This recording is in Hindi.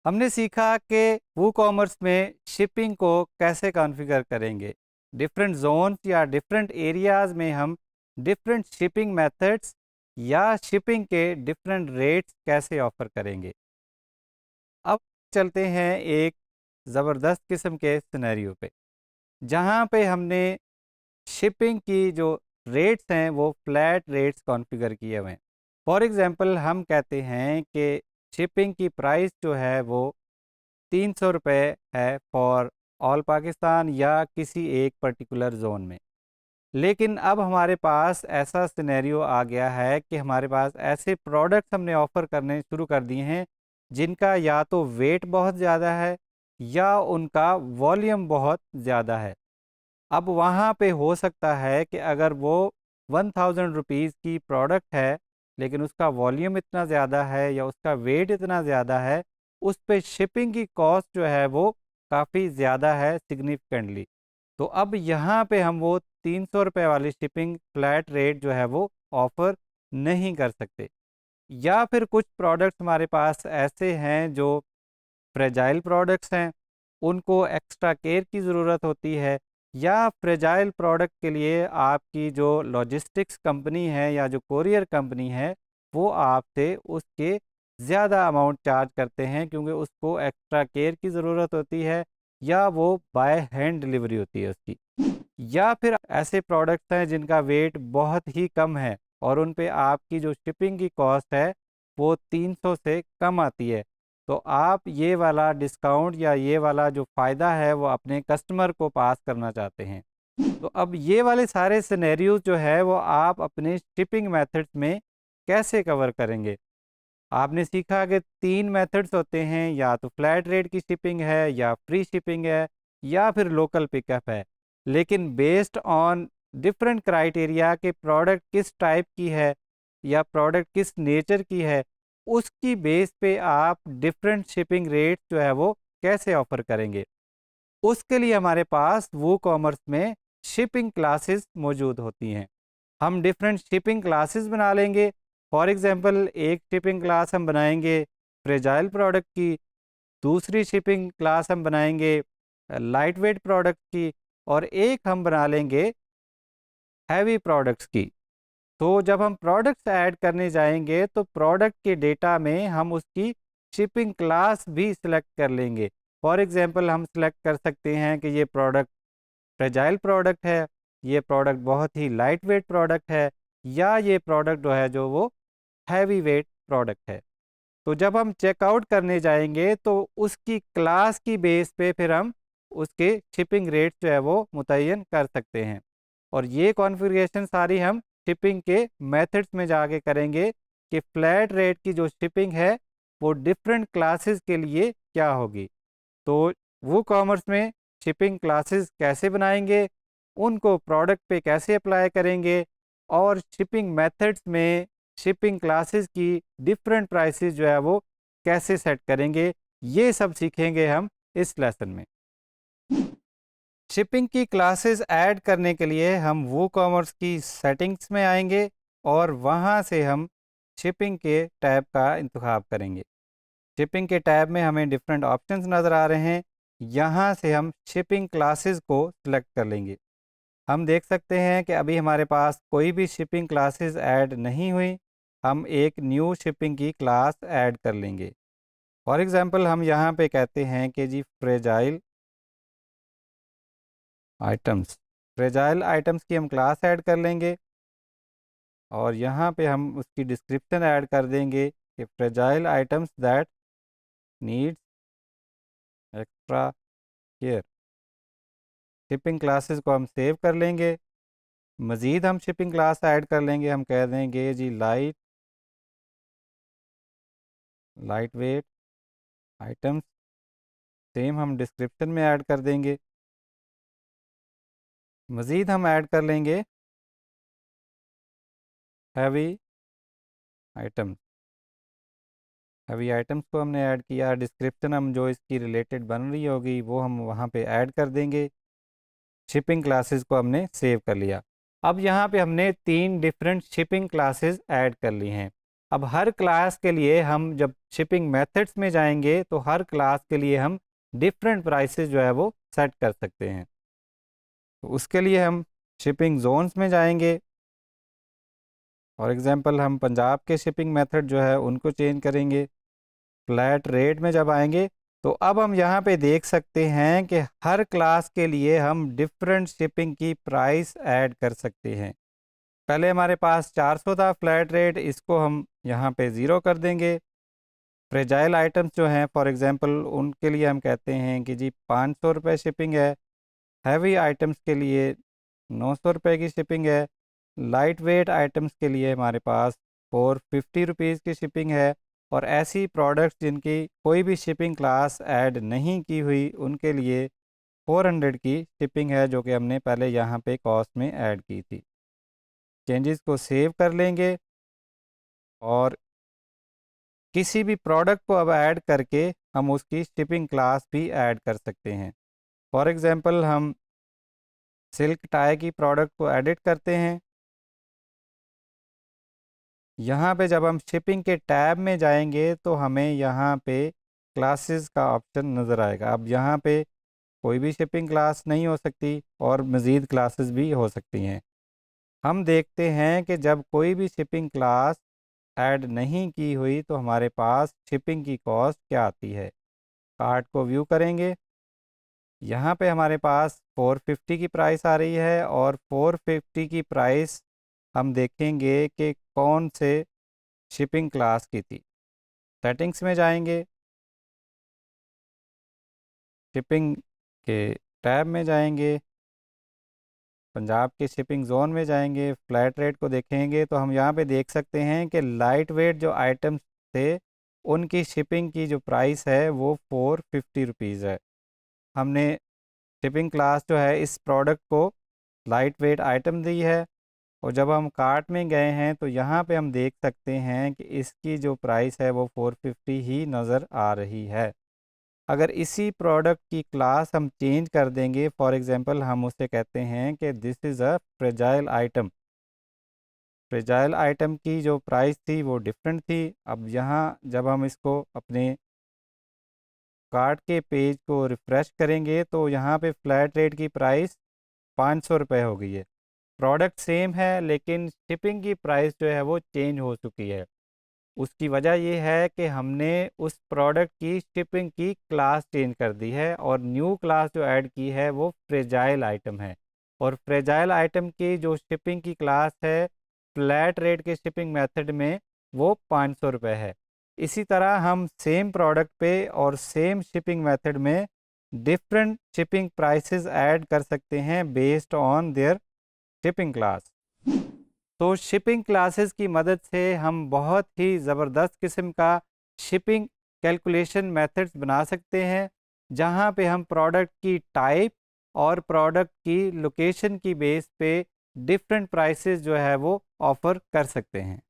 हमने सीखा कि वूकॉमर्स में शिपिंग को कैसे कॉन्फ़िगर करेंगे। डिफरेंट ज़ोन्स या डिफरेंट एरियाज़ में हम डिफरेंट शिपिंग मेथड्स या शिपिंग के डिफरेंट रेट्स कैसे ऑफ़र करेंगे। अब चलते हैं एक ज़बरदस्त किस्म के सिनेरियो पे, जहाँ पे हमने शिपिंग की जो रेट्स हैं वो फ्लैट रेट्स कॉन्फ़िगर किए हुए हैं। फॉर एग्ज़ाम्पल हम कहते हैं कि शिपिंग की प्राइस जो है वो 300 रुपये है फॉर ऑल पाकिस्तान या किसी एक पर्टिकुलर ज़ोन में। लेकिन अब हमारे पास ऐसा सिनेरियो आ गया है कि हमारे पास ऐसे प्रोडक्ट्स हमने ऑफ़र करने शुरू कर दिए हैं, जिनका या तो वेट बहुत ज़्यादा है या उनका वॉल्यूम बहुत ज़्यादा है। अब वहाँ पे हो सकता है कि अगर वो 1000 रुपीज़ की प्रोडक्ट है, लेकिन उसका वॉल्यूम इतना ज़्यादा है या उसका वेट इतना ज़्यादा है, उस पे शिपिंग की कॉस्ट जो है वो काफ़ी ज़्यादा है सिग्निफिकेंटली। तो अब यहाँ पे हम वो 300 रुपए वाली शिपिंग फ्लैट रेट जो है वो ऑफ़र नहीं कर सकते। या फिर कुछ प्रोडक्ट्स हमारे पास ऐसे हैं जो फ्रेजाइल प्रोडक्ट्स हैं, उनको एक्स्ट्रा केयर की ज़रूरत होती है, या फ्रेजाइल प्रोडक्ट के लिए आपकी जो लॉजिस्टिक्स कंपनी है या जो कोरियर कंपनी है, वो आपसे उसके ज़्यादा अमाउंट चार्ज करते हैं, क्योंकि उसको एक्स्ट्रा केयर की ज़रूरत होती है या वो बाय हैंड डिलीवरी होती है उसकी। या फिर ऐसे प्रोडक्ट्स हैं जिनका वेट बहुत ही कम है और उन पे आपकी जो शिपिंग की कॉस्ट है वो 300 से कम आती है। तो आप ये वाला डिस्काउंट या ये वाला जो फ़ायदा है वो अपने कस्टमर को पास करना चाहते हैं। तो अब ये वाले सारे सिनेरियोज़ जो है वो आप अपने शिपिंग मेथड्स में कैसे कवर करेंगे? आपने सीखा कि 3 मेथड्स होते हैं, या तो फ्लैट रेट की शिपिंग है या फ्री शिपिंग है या फिर लोकल पिकअप है। लेकिन बेस्ड ऑन डिफरेंट क्राइटेरिया कि प्रोडक्ट किस टाइप की है या प्रोडक्ट किस नेचर की है, उसकी बेस पे आप डिफरेंट शिपिंग रेट जो है वो कैसे ऑफ़र करेंगे। उसके लिए हमारे पास वूकॉमर्स में शिपिंग क्लासेस मौजूद होती हैं। हम डिफरेंट शिपिंग क्लासेस बना लेंगे। फॉर एग्जांपल एक शिपिंग क्लास हम बनाएंगे फ्रेजाइल प्रोडक्ट की, दूसरी शिपिंग क्लास हम बनाएंगे लाइट वेट प्रोडक्ट की, और एक हम बना लेंगे हैवी प्रोडक्ट्स की। तो जब हम प्रोडक्ट्स ऐड करने जाएंगे तो प्रोडक्ट के डेटा में हम उसकी शिपिंग क्लास भी सिलेक्ट कर लेंगे। फॉर एग्जांपल हम सिलेक्ट कर सकते हैं कि ये प्रोडक्ट फ्रेजाइल प्रोडक्ट है, ये प्रोडक्ट बहुत ही लाइट वेट प्रोडक्ट है, या ये प्रोडक्ट जो है जो वो हैवी वेट प्रोडक्ट है। तो जब हम चेकआउट करने जाएंगे तो उसकी क्लास की बेस पे फिर हम उसके शिपिंग रेट जो है वो मुतय्यन कर सकते हैं। और ये कॉन्फ़िगरेशन सारी हम शिपिंग के मेथड्स में जाके करेंगे कि फ्लैट रेट की जो शिपिंग है वो डिफरेंट क्लासेस के लिए क्या होगी। तो वो कॉमर्स में शिपिंग क्लासेस कैसे बनाएंगे, उनको प्रोडक्ट पे कैसे अप्लाई करेंगे, और शिपिंग मेथड्स में शिपिंग क्लासेस की डिफरेंट प्राइसेस जो है वो कैसे सेट करेंगे, ये सब सीखेंगे हम इस लेसन में। शिपिंग की क्लासेस ऐड करने के लिए हम वो कॉमर्स की सेटिंग्स में आएंगे और वहाँ से हम शिपिंग के टैब का इंतखाब करेंगे। शिपिंग के टैब में हमें डिफरेंट ऑप्शंस नज़र आ रहे हैं। यहाँ से हम शिपिंग क्लासेस को सिलेक्ट कर लेंगे। हम देख सकते हैं कि अभी हमारे पास कोई भी शिपिंग क्लासेस ऐड नहीं हुई। हम एक न्यू शिपिंग की क्लास ऐड कर लेंगे। फॉर एग्जांपल हम यहाँ पे कहते हैं कि जी आइटम्स फ्रेजाइल आइटम्स की हम क्लास ऐड कर लेंगे, और यहाँ पे हम उसकी डिस्क्रिप्शन ऐड कर देंगे कि fragile items that needs extra care. Shipping classes को हम सेव कर लेंगे। मज़ीद हम शिपिंग क्लास ऐड कर लेंगे। हम कह देंगे जी लाइट वेट आइटम्स, सेम हम डिस्क्रिप्शन में ऐड कर देंगे। मज़ीद हम ऐड कर लेंगे हैवी आइटम्स। हैवी आइटम्स को हमने ऐड किया। डिस्क्रिप्शन हम जो इसकी रिलेटेड बन रही होगी वो हम वहाँ पे ऐड कर देंगे। शिपिंग क्लासेस को हमने सेव कर लिया। अब यहाँ पे हमने 3 डिफरेंट शिपिंग क्लासेस ऐड कर ली हैं। अब हर क्लास के लिए हम जब शिपिंग मेथड्स में जाएंगे तो हर क्लास के लिए हम डिफरेंट प्राइसेस जो है वो सेट कर सकते हैं। तो उसके लिए हम शिपिंग जोन्स में जाएंगे। फॉर एग्जांपल हम पंजाब के शिपिंग मेथड जो है उनको चेंज करेंगे। फ्लैट रेट में जब आएंगे तो अब हम यहाँ पे देख सकते हैं कि हर क्लास के लिए हम डिफरेंट शिपिंग की प्राइस ऐड कर सकते हैं। पहले हमारे पास 400 था फ्लैट रेट, इसको हम यहाँ पे ज़ीरो कर देंगे। फ्रेजाइल आइटम्स जो हैं फॉर एग्जांपल उनके लिए हम कहते हैं कि जी 500 रुपये शिपिंग है। हैवी आइटम्स के लिए 900 रुपये की शिपिंग है। लाइट वेट आइटम्स के लिए हमारे पास 450 रुपीज़ की शिपिंग है। और ऐसी प्रोडक्ट्स जिनकी कोई भी शिपिंग क्लास ऐड नहीं की हुई उनके लिए 400 की शिपिंग है, जो कि हमने पहले यहाँ पे कॉस्ट में ऐड की थी। चेंजेस को सेव कर लेंगे और किसी भी प्रोडक्ट को अब ऐड करके हम उसकी शिपिंग क्लास भी ऐड कर सकते हैं। फॉर एग्जांपल हम सिल्क टाई की प्रोडक्ट को एडिट करते हैं। यहाँ पे जब हम शिपिंग के टैब में जाएंगे तो हमें यहाँ पे क्लासेस का ऑप्शन नज़र आएगा। अब यहाँ पे कोई भी शिपिंग क्लास नहीं हो सकती और मज़ीद क्लासेस भी हो सकती हैं। हम देखते हैं कि जब कोई भी शिपिंग क्लास ऐड नहीं की हुई तो हमारे पास शिपिंग की कॉस्ट क्या आती है। कार्ट को व्यू करेंगे, यहाँ पे हमारे पास 450 की प्राइस आ रही है और 450 की प्राइस हम देखेंगे कि कौन से शिपिंग क्लास की थी। सेटिंग्स में जाएंगे, शिपिंग के टैब में जाएंगे, पंजाब के शिपिंग जोन में जाएंगे, फ्लैट रेट को देखेंगे तो हम यहाँ पे देख सकते हैं कि लाइट वेट जो आइटम्स थे उनकी शिपिंग की जो प्राइस है वो 450 रुपीज़ है। हमने शिपिंग क्लास जो है इस प्रोडक्ट को लाइट वेट आइटम दी है और जब हम कार्ट में गए हैं तो यहाँ पे हम देख सकते हैं कि इसकी जो प्राइस है वो 450 ही नज़र आ रही है। अगर इसी प्रोडक्ट की क्लास हम चेंज कर देंगे, फॉर एग्जांपल हम उसे कहते हैं कि this is a fragile item. Fragile item की जो प्राइस थी वो डिफरेंट थी। अब यहाँ जब हम इसको अपने कार्ट के पेज को रिफ़्रेश करेंगे तो यहाँ पे फ्लैट रेट की प्राइस 500 रुपये हो गई है। प्रोडक्ट सेम है लेकिन शिपिंग की प्राइस जो है वो चेंज हो चुकी है। उसकी वजह ये है कि हमने उस प्रोडक्ट की शिपिंग की क्लास चेंज कर दी है और न्यू क्लास जो ऐड की है वो फ्रेजाइल आइटम है। और फ्रेजाइल आइटम की जो शिपिंग की क्लास है फ्लैट रेट के शिपिंग मेथड में वो 500 रुपये है। इसी तरह हम सेम प्रोडक्ट पे और सेम शिपिंग मेथड में डिफरेंट शिपिंग प्राइसेस ऐड कर सकते हैं based on their shipping class. तो शिपिंग क्लासेस की मदद से हम बहुत ही ज़बरदस्त किस्म का शिपिंग कैलकुलेशन मेथड्स बना सकते हैं, जहां पे हम प्रोडक्ट की टाइप और प्रोडक्ट की लोकेशन की बेस पे डिफरेंट प्राइसेस जो है वो ऑफ़र कर सकते हैं।